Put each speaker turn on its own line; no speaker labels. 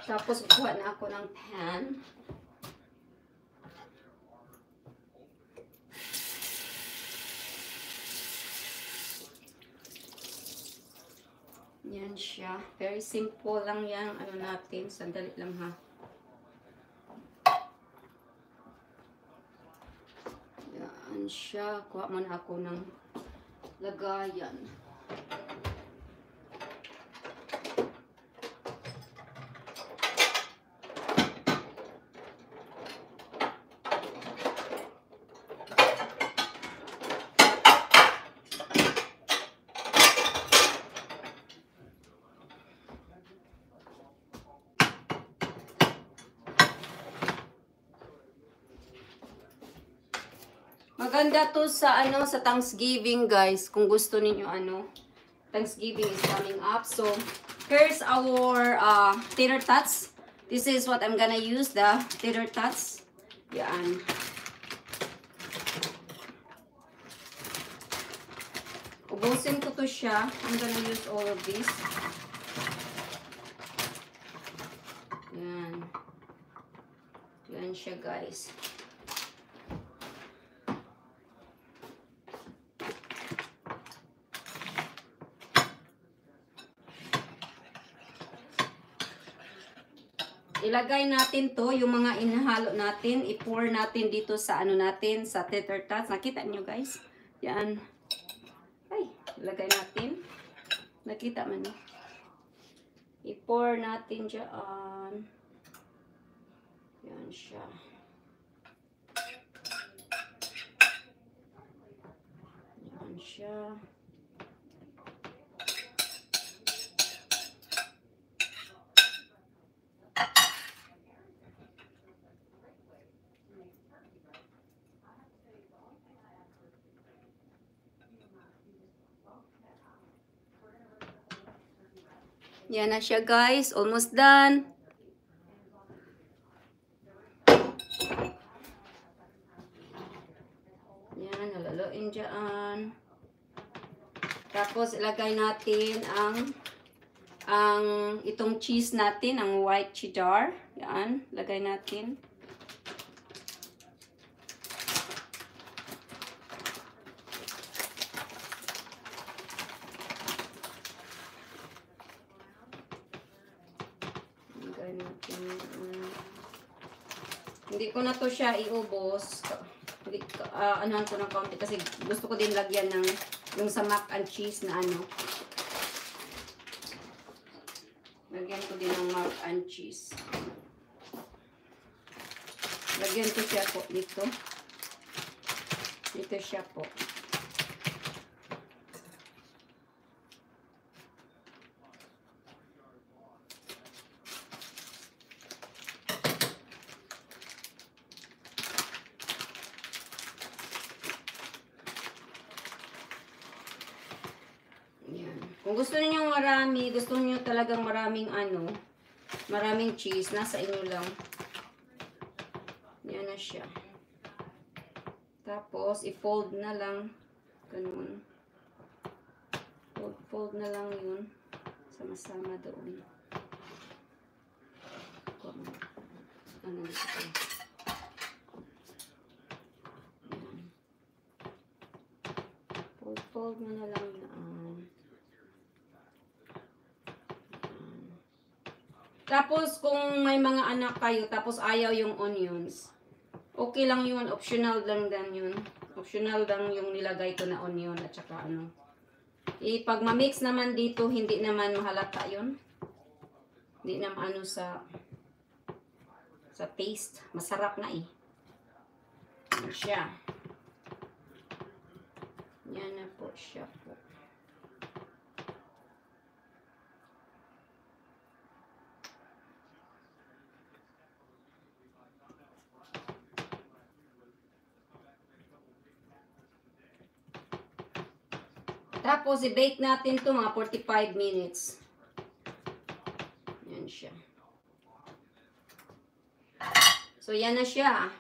Tapos, kuha na ako ng pan. Yan siya. Very simple lang yan. Ano natin. Sandali lang ha. Yan siya. Kuha muna ako ng lagayan. Maganda to sa sa Thanksgiving, guys. Kung gusto niyo Thanksgiving is coming up. So, here's our tater tots. This is what I'm gonna use, the tater tots. Yan. Ubusin ko to siya. I'm gonna use all of this. Yan. Yan siya, guys. Ilagay natin to, yung mga inahalo natin, i-pour natin dito sa natin, sa tater tots. Nakita nyo, guys? Yan. Ay, ilagay natin. Nakita man. I-pour natin dyan. Yan siya. Yan siya. Yan na siya, guys. Almost done. Yan, halaloin dyan. Tapos, ilagay natin itong cheese natin, ang white cheddar. Yan, lagay natin. Hindi ko na to siya iubos. Hindi, anuhan ko ng kaunti kasi gusto ko din lagyan ng yung sa mac and cheese na Lagyan ko din ng mac and cheese. Lagyan ko siya po dito. Dito siya po. Kung gusto niyo marami, gusto niyo talagang maraming maraming cheese, nasa inyo lang. Yan na siya. Tapos, i-fold na lang. Ganun. Fold na lang yun. Sama-sama doon. Ano ito? Fold mo na lang yan. Tapos, kung may mga anak kayo, tapos ayaw yung onions, okay lang yun. Optional lang din yun. Optional lang yung nilagay ko na onion at saka pag ma-mix naman dito, hindi naman mahalata yun. Hindi naman sa taste. Masarap na eh. Yan siya. Yan na po siya po. Tapos, i-bake natin ito mga 45 minutes. Yan siya. So, yan na siya.